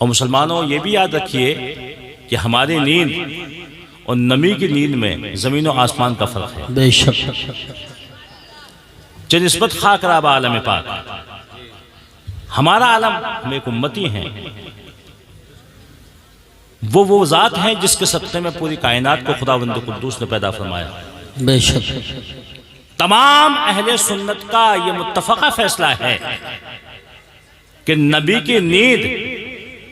और मुसलमानों ये भी याद रखिए कि हमारी नींद और नबी की नींद में ज़मीन और आसमान का फ़र्क है। बेशक निस्बत खाक राब आलम पाक, हमारा आलम हम एक उम्मती हैं, वो ज़ात है जिसके सत्ते में पूरी कायनात को खुदावंद कुद्दूस ने पैदा फरमाया। बेशक तमाम अहले सुन्नत का ये मुत्तफ़क़ा फैसला है कि नबी की नींद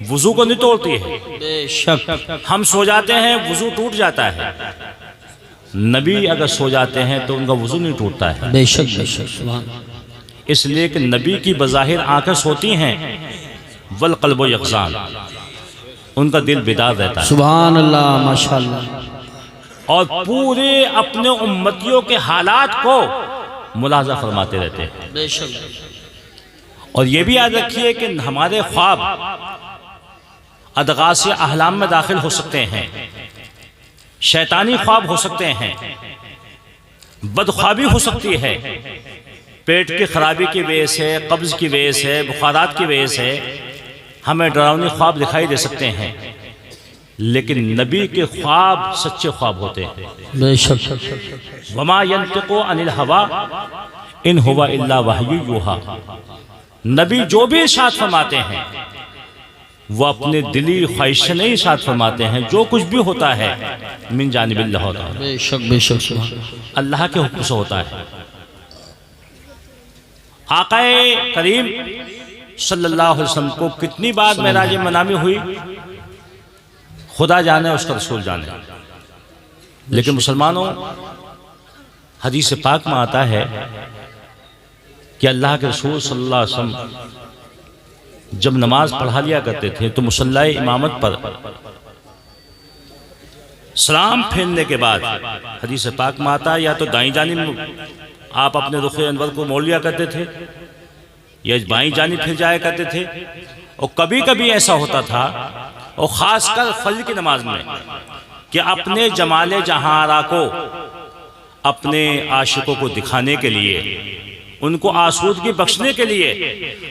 वुज़ू को नहीं तोड़ती है। बेशक हम सो जाते हैं वुज़ू टूट जाता है, नबी अगर सो जाते हैं तो उनका वुज़ू नहीं टूटता है। बेशक बेशक सुभान। इसलिए कि नबी की बज़ाहिर आंखें सोती हैं, वल क़ल्बु यक़ज़ान, उनका दिल बेदार रहता है। सुभान अल्लाह माशाअल्लाह। और पूरे अपने उम्मतियों के हालात को मुलाज़ा फरमाते रहते हैं। बेशक और ये भी याद रखिए कि हमारे ख्वाब अदगास अहलाम में दाखिल हो सकते हैं, शैतानी ख्वाब हो सकते हैं, बदख्वाबी हो सकती है, पेट की खराबी की वजह से, कब्ज़ की वजह से, बुखारात की वजह से हमें डरावनी ख्वाब दिखाई दे सकते हैं, लेकिन नबी के ख्वाब सच्चे ख्वाब होते हैं। बेशक वमा यंतिक़ु अनिल हवा इन हुवा इल्ला वहयु यूहा, नबी जो भी इरशाद फरमाते हैं वो अपने दिली ख्वाहिश नहीं इरशाद फरमाते हैं, जो कुछ भी होता है मिन जानिबिल्लाह होता है, बेशक बेशक सुभान। अल्लाह के हुक्म से होता है। आक़ाए करीम सल्लल्लाहु अलैहि वसल्लम को कितनी बार मेराज मनामी हुई, खुदा जाने उसका रसूल जाने। लेकिन मुसलमानों, हदीस पाक में आता है कि अल्लाह के रसूल सल्लल्लाहु अलैहि वसल्लम जब नमाज पढ़ा लिया करते थे तो मुसल्ला इमामत पर सलाम फेरने के बाद हदीस पाक में आता है, या तो दाईं जानिब आप अपने रुख अनवर को मोड़ लिया करते थे या बाईं जानिब फिर जाया करते थे। और कभी कभी ऐसा होता था, और ख़ासकर फजर की नमाज में, कि अपने जमाले जहारा को अपने आशिकों को दिखाने के लिए, उनको आसूदगी बख्शने के लिए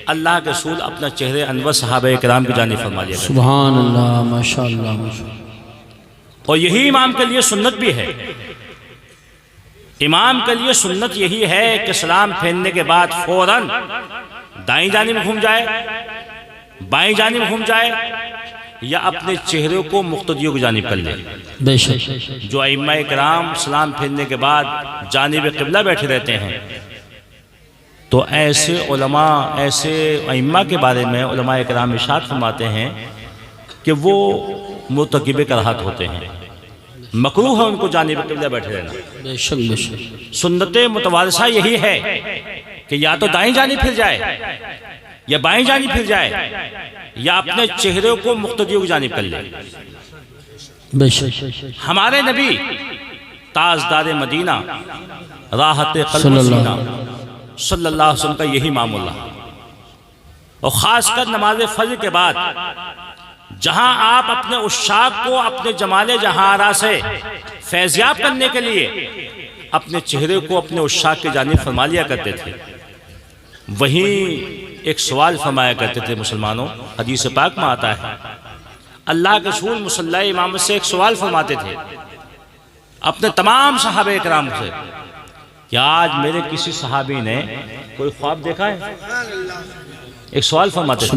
अल्लाह के रसूल अपना चेहरे अनवर सहाबा किराम की जानिब फरमा लिया। सुभान अल्लाह माशाअल्लाह माशाअल्लाह। और यही इमाम के लिए सुन्नत भी है। इमाम के लिए सुन्नत यही है कि सलाम फेरने के बाद फौरन दाईं जानिब घूम जाए, बाईं जानिब घूम जाए, या अपने चेहरे को मुक्तदियों की जानिब कर ले। बेशक जो अइम्मा किराम सलाम फेरने के बाद जानिब क़िबला बैठे रहते हैं, तो ऐसे उलमा, ऐसे अइम्मा के बारे में उलमा किराम इरशाद फरमाते हैं कि वो मुर्तकिब कराहत होते हैं, मकरूह है उनको जानिब क़िबला बैठे रहना। बेशक बेशक सुन्नत मुतवारिसा यही है कि या तो दाईं जानिब फिर जाए या बाईं जानिब फिर जाए, या अपने चेहरे को मुक्तदियों की जानिब कर ले। बेशक हमारे नबी ताजदार मदीना राहत क़ल्ब सीना सल्लल्लाहु अलैहि वसल्लम का यही मामूला, और ख़ासकर नमाज फजर के बाद जहां आप अपने उशाक को अपने जमाले जहारा से फैज़याब करने के लिए अपने चेहरे को अपने उशाक की जानिब फरमा लिया करते थे, वहीं एक सवाल फरमाया करते थे मुसलमानों। हदीस पाक में आता है, अल्लाह के रसूल मुसल्ला इमामत से एक सवाल फरमाते थे अपने तमाम सहाबे किराम से, कि आज मेरे किसी सहाबी ने कोई ख्वाब देखा है? एक सवाल फरमाते थे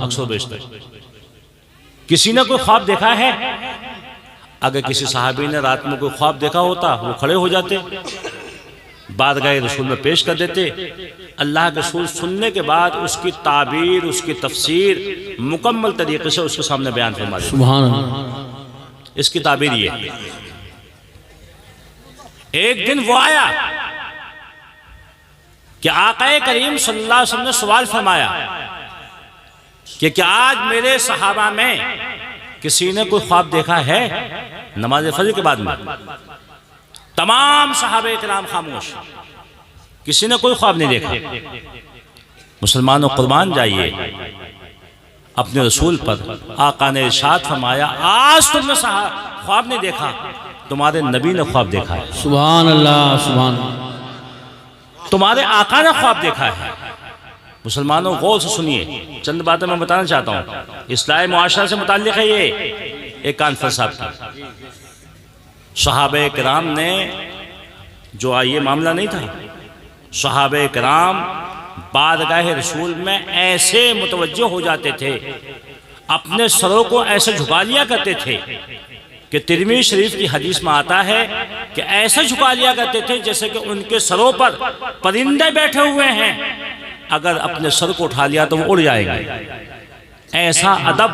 अक्सर बेशतर, किसी ने कोई ख्वाब देखा है? अगर किसी सहाबी ने रात में कोई ख्वाब देखा होता, वो खड़े हो जाते, बारगाह रसूल में पेश कर देते। अल्लाह के रसूल सुनने के बाद उसकी ताबीर, उसकी तफसीर मुकम्मल तरीके से उसके सामने बयान फरमा देते। सुभान अल्लाह। इसकी ताबीर ये, एक दिन वो आया कि आक़ाए करीम सल्लल्लाहु अलैहि वसल्लम ने सवाल फरमाया कि क्या आज मेरे सहाबा में किसी ने कोई ख्वाब देखा है नमाज फजर के बाद में? तमाम सहाबे किराम खामोश, किसी ने कोई ख्वाब नहीं देखा। मुसलमानों कुर्बान जाइए अपने रसूल पर। आका ने इरशाद फरमाया, आज तुमने ख्वाब नहीं देखा, तुम्हारे नबी ने ख्वाब देखा है। सुभान अल्लाह सुभान अल्लाह। तुम्हारे आका ने ख्वाब देखा है। मुसलमानों गौर से सुनिए, चंद बातें मैं बताना चाहता हूँ। इस्लाही मुआशरा से मुताल्लिक़ है ये एक कॉन्फ्रेंस साहब की। सहाबे किराम ने जो ये मामला नहीं था, सहाबे किराम बारगाह रसूल में ऐसे मुतवज्जो हो जाते थे, अपने सरों को ऐसे झुका लिया करते थे कि तिरमिज़ी शरीफ की हदीस में आता है कि ऐसे झुका लिया करते थे जैसे कि उनके सरों पर परिंदे बैठे हुए हैं, अगर अपने सर को उठा लिया तो वो उड़ जाएगा। ऐसा अदब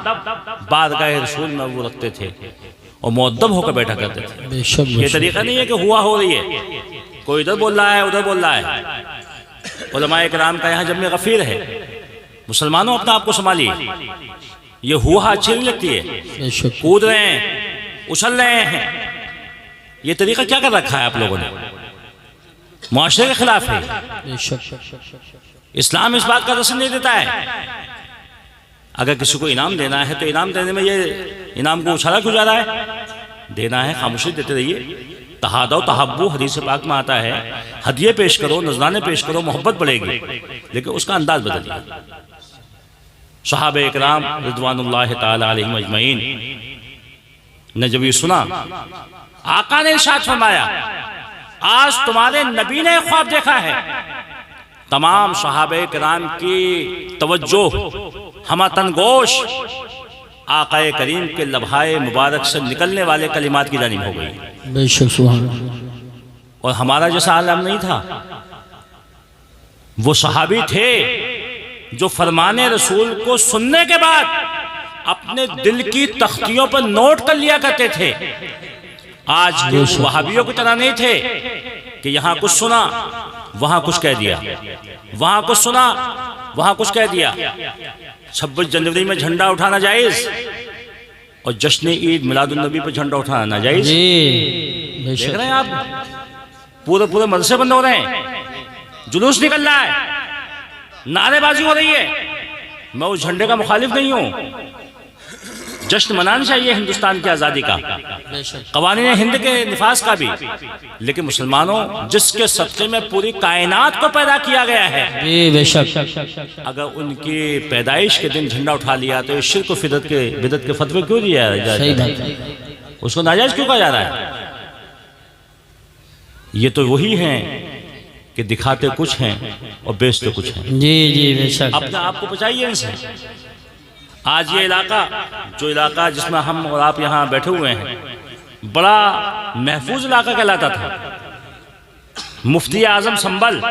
बारगाह रसूल में वो रखते थे और मुअद्दब होकर बैठा करते थे। ये तरीका नहीं है कि हुआ हो रही है, कोई इधर बोल रहा है उधर बोल रहा है। उलमाए किराम का यहाँ जम्मे गफीर है। मुसलमानों अपना आपको संभालिए, ये हुआ अच्छी नहीं लगती है, कूद रहे हैं, उछल रहे हैं, ये तरीका क्या कर रखा है आप लोगों ने, मुआशरे के खिलाफ है। इस्लाम इस बात का रसूल नहीं देता है। अगर किसी को इनाम देना है तो इनाम देने में ये इनाम को उछाला क्यों जा रहा है? देना है, खामोशी देते रहिए। तहादो तहब्बु हदीस पाक में आता है, हदिये पेश करो, नजराने पेश करो, मोहब्बत बढ़ेगी, लेकिन उसका अंदाज बदलिए। सहाबे इकराम रिज़वानुल्लाहि ताला अलैहिम अजमईन ने जब ये सुना, आका ने इरशाद फरमाया, आज तुम्हारे नबी ने ख्वाब देखा है। तमाम सहाबे किराम की तवज्जो हमतन गोश आकाए करीम के लम्हाए मुबारक से निकलने वाले कलिमात की जानिब हो गई। बेशक सुभान अल्लाह। और हमारा जैसा आलम नहीं था, वो सहाबी थे जो फरमाने रसूल को सुनने के बाद अपने दिल की तख्तियों पर नोट कर लिया करते थे। आज के वहाबियों की तरह नहीं थे कि यहाँ कुछ सुना वहाँ कुछ कह दिया, वहाँ कुछ सुना वहाँ कुछ कह दिया। 26 जनवरी में झंडा उठाना जायज़ और जश्न ईद मिलादुन नबी पर झंडा उठाना नाजायज़। देख रहे हैं आप, पूरे मदरसे बंद हो रहे हैं, जुलूस निकल रहा है, नारेबाजी हो रही है। मैं उस झंडे का मुखालिफ नहीं हूँ, जश्न मनाना चाहिए हिंदुस्तान की आज़ादी का, कवानीन हिंद के निफाज का भी, लेकिन मुसलमानों जिसके सदक़े में पूरी कायनात को पैदा किया गया है, बेशक अगर उनकी पैदाइश के दिन झंडा उठा लिया तो शिर्क और बिदअत के फतवे क्यों दिया जाए? उसको नाजायज़ क्यों कहा जा रहा है? ये तो वही हैं कि दिखाते कुछ हैं और बेचते कुछ हैं। जी जी बेशक। अपने आप को बचाइए इनसे। आज ये इलाका, जो इलाका जिसमें हम और आप यहाँ बैठे हुए हैं, बड़ा महफूज इलाका कहलाता था। मुफ्ती आज़म संबल,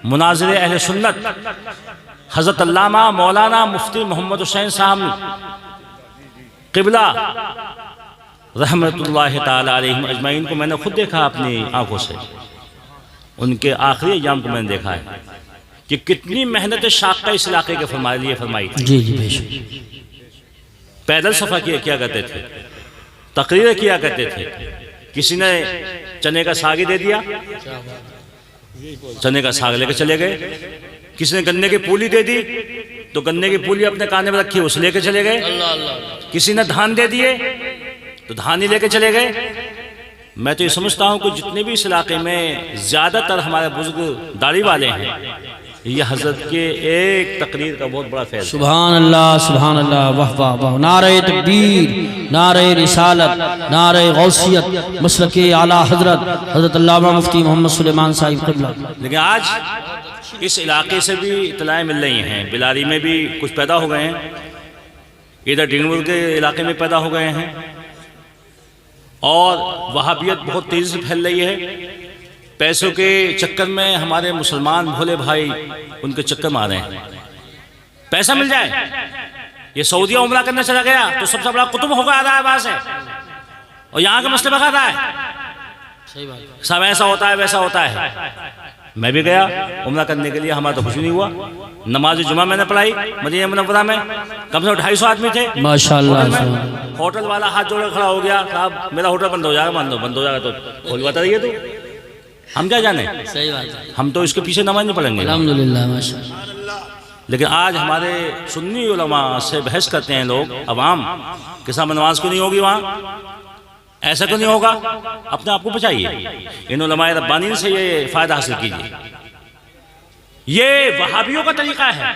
मुनाज़िर अहले सुन्नत हज़रत अल्लामा मौलाना मुफ्ती मोहम्मद हुसैन साहब क़िबला रहमतुल्लाहि ताला अलैहिम अजमईन को मैंने खुद देखा अपनी आंखों से। उनके आखिरी अय्याम को मैंने देखा है कि कितनी मेहनत शाक़ा इस इलाके के लिए फरमाई थी। जी जी बेशक। पैदल सफ़ा किया करते थे, तकरीरें किया करते थे। किसी ने चने का साग ही दे दिया, चने का साग लेकर चले गए। किसी ने गन्ने की पूली दे दी तो गन्ने की पूली अपने काने में रखी, उसे लेकर चले गए। किसी ने धान दे दिए तो धान ही लेकर चले गए। मैं तो ये समझता हूँ कि जितने भी इस इलाके में ज़्यादातर हमारे बुजुर्ग दाढ़ी वाले हैं, ये हजरत के एक तकरीर का बहुत बड़ा फैज़ है। सुभान अल्लाह सुभान अल्लाह, वाह वाह वाह। नारे तकबीर, नारे रिसालत, नारे गौसियत, मसलके आला हजरत हजरत अल्लामा मुफ्ती मोहम्मद सुलेमान साहिब क़िबला। लेकिन आज इस इलाके से भी इत्तलाएँ मिल रही हैं, बिलारी में भी कुछ पैदा हो गए हैं, इधर डिंगमुल के इलाके में पैदा हो गए हैं, और वहाबियत बहुत तेज़ी से फैल रही है। पैसों के चक्कर में हमारे मुसलमान भोले भाई उनके चक्कर में आ रहे हैं। पैसा मिल जाए, ये सऊदीया उम्रा करने चला गया तो सबसे बड़ा कुतुब होगा आ रहा है वहां से, और यहाँ के मसले भगा रहा है। सब ऐसा होता है वैसा होता है। मैं भी गया उम्रा करने के लिए, हमारा तो कुछ नहीं हुआ। नमाज जुमा मैंने पढ़ाई मदीना मुनव्वरा में, कम से कम 250 आदमी थे माशाअल्लाह। होटल वाला हाथ जोड़ खड़ा हो गया, साहब मेरा होटल बंद हो जाएगा। बंद हो जाएगा तो खोलवाता रहिए, तो हम क्या जाने, सही बात है। हम तो इसके पीछे नमाज नहीं पढ़ेंगे। अल्हम्दुलिल्लाह माशाअल्लाह। लेकिन आज हमारे सुन्नी उलमा से बहस करते हैं लोग, अवाम के सामने नमाज क्यों नहीं होगी वहाँ, ऐसा क्यों नहीं होगा। अपने आप को बचाइए, इन उलमाए रब्बानी से ये फ़ायदा हासिल कीजिए। ये वहाबियों का तरीका है,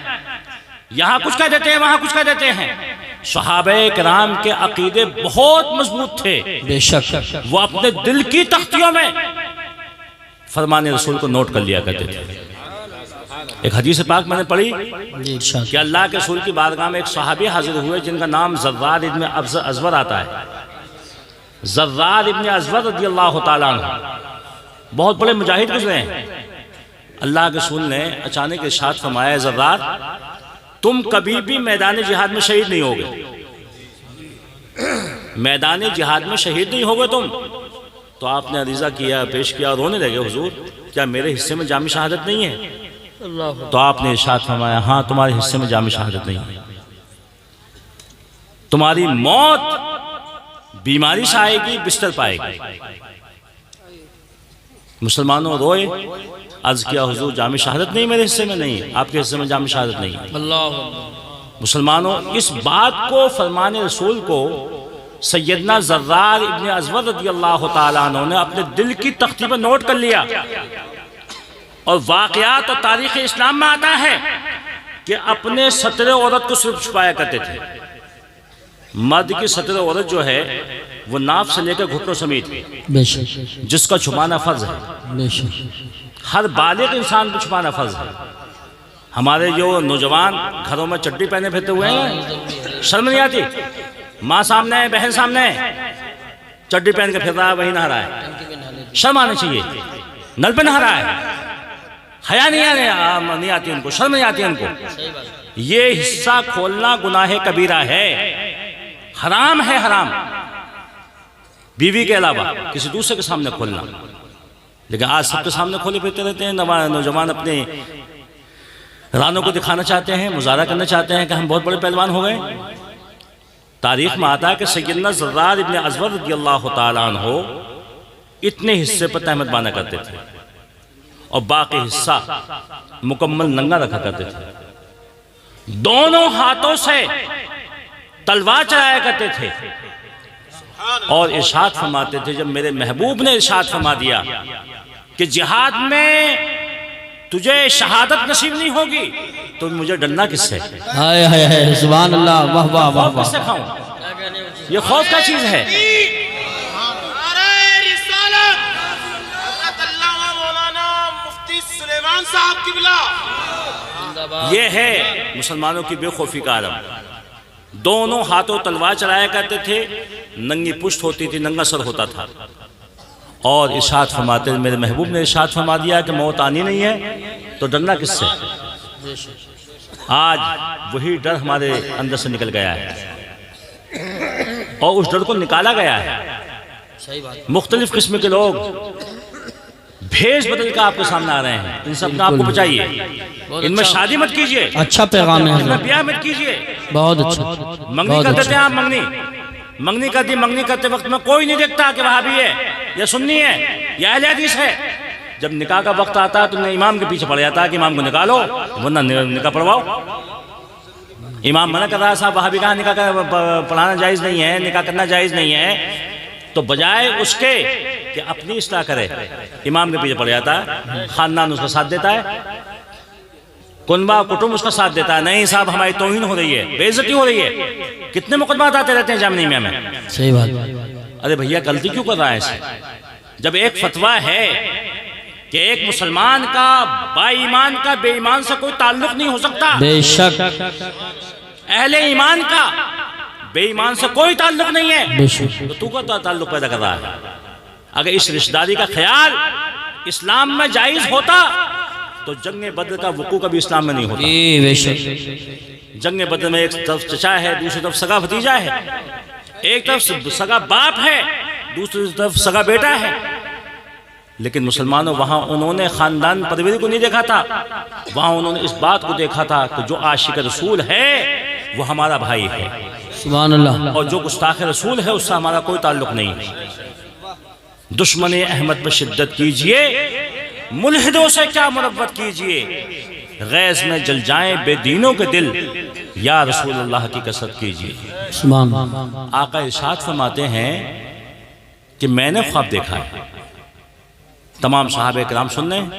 यहाँ कुछ कह देते हैं वहाँ कुछ कह देते हैं। सहाबे किराम के अकीदे बहुत मजबूत थे, बेशक। वो अपने दिल की तख्तियों में फरमान रसूल को नोट कर लिया करते थे। एक हदीस पाक मैंने पढ़ी कि अल्लाह के रसूल की बारगाह में एक सहाबी हाजिर हुए जिनका नाम ज़र्रार इब्न अज़वर आता है। ज़र्रार इब्न अज़वर रज़ियल्लाहु ताला अन्हु बहुत बड़े मुजाहिद गुजरे हैं। अल्लाह के रसूल ने अचानक इरशाद फरमाया, ज़र्रार तुम कभी भी मैदान जिहाद में शहीद नहीं होगे, मैदान जिहाद में शहीद नहीं होगे तुम। तो आपने अरीज़ा किया, पेश किया, रोने लगे, हुजूर क्या मेरे हिस्से में जामी शहादत नहीं है? तो आपने इरशाद फरमाया, हाँ तुम्हारे हिस्से में जामी शहादत नहीं है, तुम्हारी मौत बीमारी से आएगी, बिस्तर पाएगी। मुसलमानों रोए, अर्ज किया हुजूर जामी शहादत नहीं मेरे हिस्से में नहीं है, आपके हिस्से में जामी शहादत नहीं है। मुसलमानों इस बात को फरमान रसूल को सैयदना ज़र्रार इब्न अज़वर रज़ियल्लाहु ताला अन्हु ने अपने दिल की तख्ती पर नोट कर लिया। और वाक़यात और तारीख़ इस्लाम में आता है कि अपने सतरे औरत को सिर्फ छुपाया करते थे। मर्द की सतरे औरत जो है वो नाफ से लेकर घुटनों समेत, जिसका छुपाना फ़र्ज है, हर बालिग इंसान को छुपाना फ़र्ज है। हमारे जो नौजवान घरों में चड्डी पहने फिरते हुए हैं, शर्म नहीं आती? माँ सामने है, बहन सामने है, चड्डी पहन के फिर रहा है, वही नहा रहा है, शर्म आनी चाहिए। नल पे नहा रहा है, हया नहीं आती उनको, शर्म नहीं आती उनको। ये हिस्सा खोलना गुनाह कबीरा है, हराम है, हराम। बीवी के अलावा किसी दूसरे के सामने खोलना, लेकिन आज सबके सामने खोले फिरते रहते हैं। नौजवान अपने रानों को दिखाना चाहते हैं, मुजाहरा करना चाहते हैं कि हम बहुत बड़े पहलवान हो गए। तारीख में आता है कि सैयदना ज़र्रार इब्न अज़वर रज़ियल्लाहु ताला अन्हु इतने हिस्से पर तहमत बाना करते थे और बाकी हिस्सा मुकम्मल नंगा रखा करते थे। दोनों हाथों से तलवार चलाया करते थे और इरशाद फरमाते थे, जब मेरे महबूब ने इरशाद फरमा दिया कि जिहाद में तुझे शहादत नसीब नहीं होगी तो मुझे डरना किससे? हाय हाय हाय, सुभान अल्लाह, वाह वाह वाह वाह। किससे खाऊं? ये खौफ क्या चीज है? ये है मुसलमानों की बेखौफी का आलम। दोनों हाथों तलवार चलाया करते थे, नंगी पुश्त होती थी, नंगा सर होता था और इरशाद फरमाते, मेरे महबूब ने इरशाद फरमा दिया कि मौत आनी नहीं है तो डरना किससे? आज वही डर हमारे अंदर से निकल गया है और उस डर को निकाला गया है। मुख्तलिफ किस्म के लोग भेष बदल कर आपके सामने आ रहे हैं, इन सब आपको बचाइए। इनमें शादी मत कीजिए, अच्छा पैगाम है, इनमें ब्याह मत कीजिए। बहुत अच्छा। मंगनी कर देते हैं आप, मंगनी कर दी, मंगनी करते वक्त में कोई नहीं देखता कि वहाबी है या सुन्नी है या अहले हदीस है। जब निकाह का वक्त आता है तो न इमाम के पीछे पड़ जाता है कि इमाम को निकालो, वरना निकाह पढ़वाओ। इमाम मना कर रहा है, साहब वहाबी कहा निकाह पढ़ाना जायज़ नहीं है, निकाह करना जायज़ नहीं है, तो बजाय उसके कि अपनी इस्लाह करे इमाम के पीछे पड़ जाता है। खानदान उसका साथ देता है, कुनबा कुटुंब उसका साथ देता है, नहीं साहब हमारी तौहीन हो रही है, बेइज्जती हो रही है। कितने मुकदमात आते रहते हैं जामिया में। सही बात। अरे भैया गलती क्यों कर रहा है इसे? जब एक फतवा है कि एक मुसलमान का बाईमान का बेईमान से कोई ताल्लुक नहीं हो सकता, बेशक, अहले ईमान का बेईमान से कोई ताल्लुक नहीं है, तो तू का ताल्लुक पैदा कर रहा है। अगर इस रिश्तेदारी का ख्याल इस्लाम में जायज होता तो जंग बद्र का वकू कभी इस्लाम में नहीं होता। जंग बद्र में एक तरफ चचा है, दूसरी तरफ सगा भतीजा है, एक तरफ सगा बाप है, दूसरी तरफ सगा बेटा है, लेकिन मुसलमानों वहां उन्होंने खानदान परवरी को नहीं देखा था, वहां उन्होंने इस बात को देखा था कि जो आशिक रसूल है वो हमारा भाई है, सुभान अल्लाह, और जो गुस्ताख रसूल है उससे हमारा कोई ताल्लुक नहीं है। दुश्मन अहमद पर शिद्दत कीजिए, मुल्हिदों से क्या मुरब्बत कीजिए, गैज़ में जल जाएं बेदीनों के दिल, या रसूल अल्लाह की कसरत कीजिए। सुभान। आका इरशाद फरमाते हैं कि मैंने ख्वाब देखा है। तमाम सहाबे किराम सुन रहे हैं।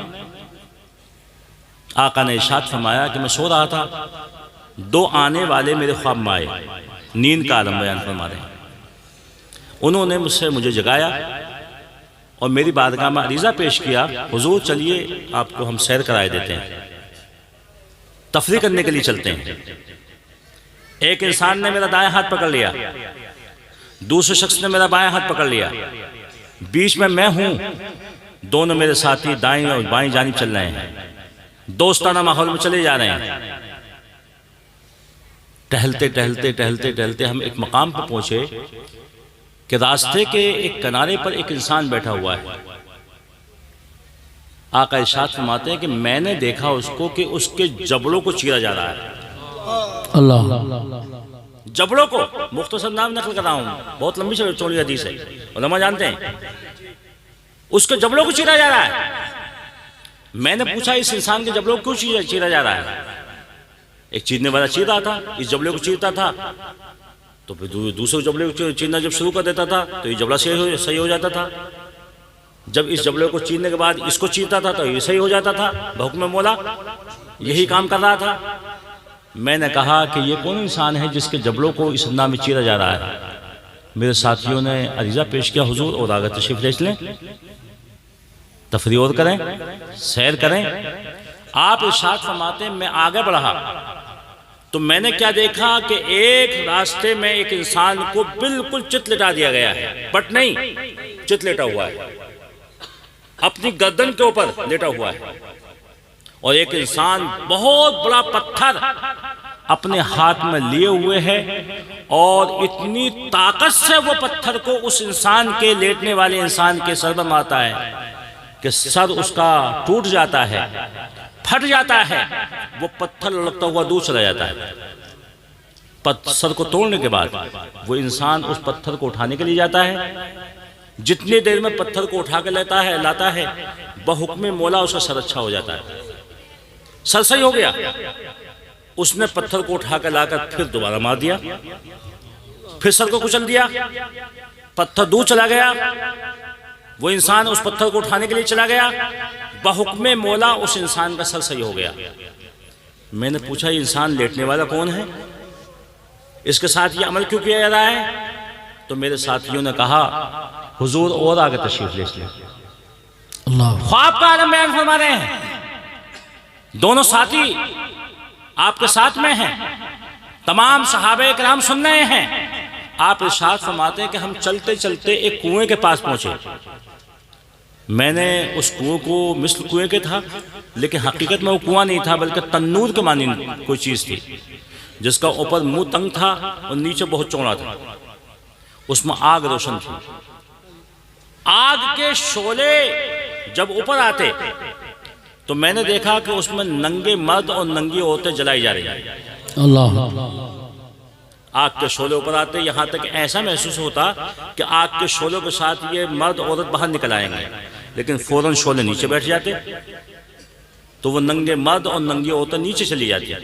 आका ने इरशाद फरमाया कि मैं सो रहा था, दो आने वाले मेरे ख्वाब में आए, नींद का आलम बयान फरमा रहे हैं। उन्होंने मुझे जगाया और मेरी बारगाह में अरीज़ा पेश किया, हुजूर चलिए आपको हम सैर कराए देते हैं, तफरीह करने के लिए चलते हैं। एक इंसान ने मेरा दाएं हाथ पकड़ लिया, दूसरे शख्स ने मेरा बाएं हाथ पकड़ लिया, बीच में मैं हूं, दोनों मेरे साथी दाएं और बाएं जानिब चल रहे हैं, दोस्ताना माहौल में चले जा रहे हैं। टहलते टहलते टहलते टहलते हम एक मकाम पर पहुंचे कि रास्ते के एक किनारे पर एक इंसान बैठा हुआ है। आका इरशाद फरमाते हैं कि मैंने देखा उसको कि उसके जबड़ों को चीरा जा रहा है। अल्लाह, जबड़ों को, मुख्तसर नाम नकल कर रहा हूं, बहुत लंबी चौड़ी हदीस है, उलमा जानते हैं। उसके जबड़ों को चीरा जा रहा है। मैंने पूछा इस इंसान के जबड़ों को क्यों चीरा जा रहा है? एक चीरने वाला चीर रहा था, इस जबड़े को चीरता था, तो फिर दूसरे जबड़े को चीरना जब शुरू कर देता था तो ये जबड़ा सही हो जाता था। जब इस जबड़े को चीरने के बाद इसको चीरता था तो ये सही हो जाता था। बहुक्म मौला यही काम कर रहा था। मैंने कहा कि ये कौन इंसान है जिसके जबड़ों को इस अंदाज में चीरा जा रहा है? मेरे साथियों ने अरीज़ा पेश किया, हुजूर और आगे तशरीफ ले लें, तफरीह और करें, सैर करें। आप इरशाद फरमाते हैं मैं आगे बढ़ा तो मैंने क्या देखा कि एक रास्ते में एक इंसान को बिल्कुल चित लिटा दिया गया है, बट नहीं, चित लेटा हुआ है, अपनी गर्दन के ऊपर लेटा हुआ है, और एक इंसान बहुत बड़ा पत्थर अपने हाथ में लिए हुए है और इतनी ताकत से वो पत्थर को उस इंसान के, लेटने वाले इंसान के सर में मारता है कि सर उसका टूट जाता है, फट जाता है, वो पत्थर लुढ़कता हुआ दूर चला जाता है। पत्थर को तोड़ने के बाद वो इंसान उस पत्थर को उठाने के लिए जाता है। जितनी देर में पत्थर को उठा के लाता है बहुक्म मौला उसका सर अच्छा हो जाता है, सर सही हो गया। उसने पत्थर को उठा कर लाकर फिर दोबारा मार दिया, फिर सर को कुचल दिया, पत्थर दूर चला गया। वो इंसान उस पत्थर को उठाने के लिए चला गया, बहुक्म मौला उस इंसान का सर सही हो गया। मैंने पूछा ये इंसान लेटने वाला कौन है, इसके साथ ये अमल क्यों किया जा रहा है? तो मेरे साथियों ने कहा हुजूर और आगे तशरीफ ले लें। ख्वाब का आलम बयान फरमा रहे हैं, दोनों साथी आपके साथ में हैं, तमाम सहाबे किराम सुन रहे हैं। आप इरशाद फरमाते हैं कि हम चलते चलते एक कुएं के पास पहुंचे। मैंने उस कुएं को मिस्ल कुएं के था, लेकिन हकीकत में वो कुआं नहीं था, बल्कि तन्नूर के मानी कोई चीज़ थी, जिसका ऊपर मुंह तंग था और नीचे बहुत चौड़ा था। उसमें आग रोशन थी। आग के शोले जब ऊपर आते तो मैंने देखा कि उसमें नंगे मर्द और नंगी औरतें जलाई जा रही हैं। अल्लाह, आग के शोले ऊपर आते, यहाँ तक ऐसा महसूस होता कि आग के शोलों के साथ ये मर्द औरत बाहर निकल आएंगे, लेकिन फौरन शोले नीचे बैठ जाते तो वो नंगे मर्द और नंगी औरतें नीचे चली जाती।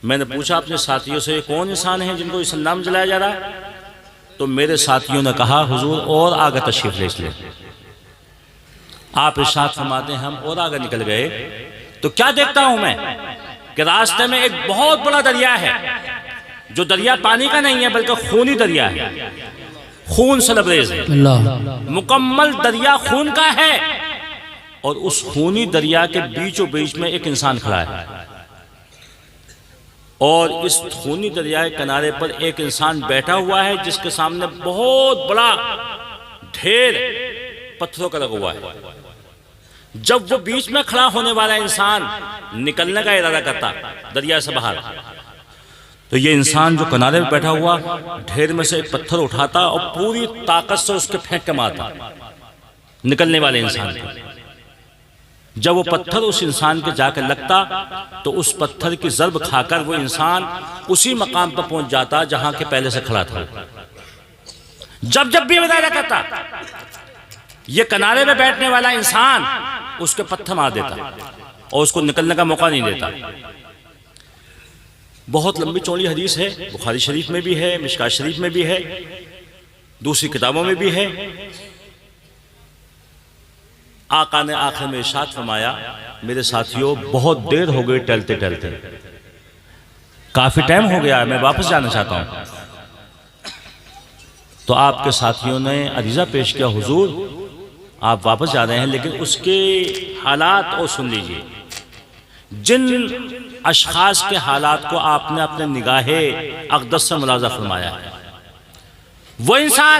मैंने पूछा अपने साथियों से कौन इंसान है जिनको इस नाम जलाया जा रहा है? तो मेरे साथियों ने कहा हुजूर और आगे तशरीफ ले लें। आप इरशाद फरमाते हैं हम और आगे निकल गए तो क्या देखता हूं मैं कि रास्ते में एक बहुत बड़ा दरिया है, जो दरिया पानी का नहीं है बल्कि खूनी दरिया है, खून से लबरेज है, मुकम्मल दरिया खून का है। और उस खूनी दरिया के बीचों बीच में एक इंसान खड़ा है, और इस खूनी दरिया के किनारे पर एक इंसान बैठा हुआ है जिसके सामने बहुत बड़ा ढेर पत्थरों का लगा हुआ है। जब वो बीच में खड़ा होने वाला इंसान निकलने का इरादा करता दरिया से बाहर, तो ये इंसान जो किनारे पर बैठा हुआ ढेर में से एक पत्थर उठाता और पूरी ताकत से उसके फेंक के मारता निकलने वाले इंसान को। जब वो पत्थर उस इंसान के जाकर लगता तो उस पत्थर की ज़र्ब खाकर वो इंसान उसी मकाम पर पहुंच जाता जहां के पहले से खड़ा था। जब जब भी इरादा करता ये किनारे में बैठने वाला इंसान उसके पत्थर मार देता और उसको निकलने का मौका नहीं देता। बहुत लंबी चौड़ी हदीस है, बुखारी शरीफ में भी है, मिशकात शरीफ में भी है, दूसरी किताबों में भी है। आका ने आखिर में इरशाद फरमाया, मेरे साथियों बहुत देर हो गई टहलते टहलते, काफी टाइम हो गया, मैं वापस जाना चाहता हूं। तो आपके साथियों ने अरीजा पेश किया, हुजूर आप वापस जा रहे हैं, लेकिन उसके हालात और सुन लीजिए। जिन अशखास के हालात को आपने अपने निगाहे अक़दस से मुलाज़ा फरमाया है, वो इंसान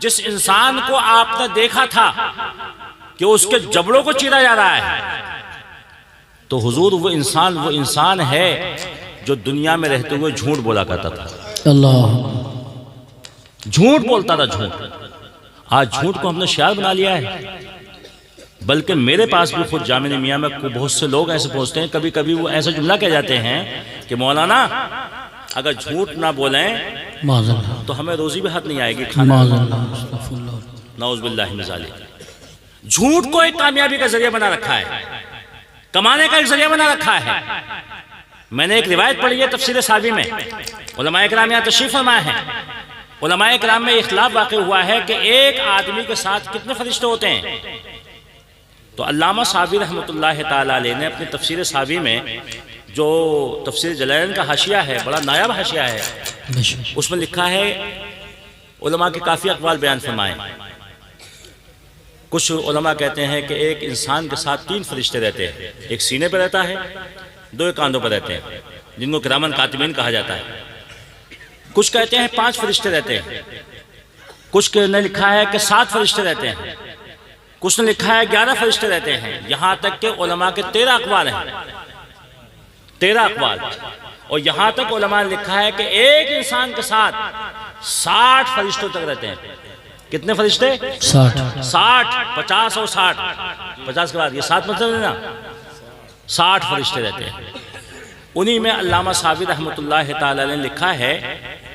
जिस इंसान को आपने देखा था कि उसके जबड़ों को चीरा जा रहा है, तो हुजूर वो इंसान है जो दुनिया में रहते हुए झूठ बोला करता था। अल्लाह, झूठ बोलता था, झूठ। आज झूठ को हमने शियार बना लिया है। बल्कि मेरे पास भी खुद जामिया मियां में बहुत से लोग ऐसे पहुंचते हैं, कभी कभी वो ऐसा जुमला कह जाते हैं कि मौलाना अगर झूठ ना बोलें तो हमें रोजी भी हाथ नहीं आएगी खाना। नाउज़ुबिल्लाहि मिन ज़ालिक। झूठ को एक कामयाबी का जरिया बना रखा है, कमाने का एक जरिया बना रखा है। मैंने एक रिवायत पढ़ी है तफसीर सावी में, उलमाए किराम यहाँ तशरीफ फरमा है। उलमाए किराम में इख्तिलाफ वाक़ई हुआ है कि एक आदमी के साथ कितने फरिश्ते होते हैं। तो अल्लामा सावी रहमतुल्लाह ताला अलैह ने अपनी तफसीर सावी में, जो तफसीर जलैन का हाशिया है, बड़ा नायाब हाशिया है, उसमें लिखा है, उलमा के काफ़ी अक़वाल बयान फरमाए। कुछ उलमा कहते हैं कि एक इंसान के साथ 3 फरिश्ते रहते हैं, एक सीने पर रहता है, 2 कांधों पर रहते हैं, जिनको किरामन कातिबीन कहा जाता है। कुछ कहते हैं 5 फरिश्ते रहते हैं, कुछ ने लिखा है कि 7 फरिश्ते रहते हैं, कुछ ने लिखा है 11 फरिश्ते रहते हैं। यहां तक के उलमा के 13 अक़वाल हैं, 13 अक़वाल। और यहां तक उलमा ने लिखा है कि एक इंसान के साथ 60 फरिश्तों तक रहते हैं। कितने फरिश्ते? 60, 50 और 60, 50 के बाद ये 7 मतलब है ना, 60 फरिश्ते रहते हैं। उन्हीं में अल्लामा सावी रहमतुल्लाह ताला अलैह ने लिखा है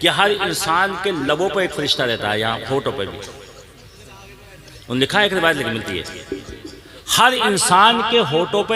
कि हर इंसान के लबों पर एक फरिश्ता रहता है, यहाँ होठों पर भी। उन्होंने लिखा है, एक रिवायत लिखी मिलती है, हर इंसान के होठों पर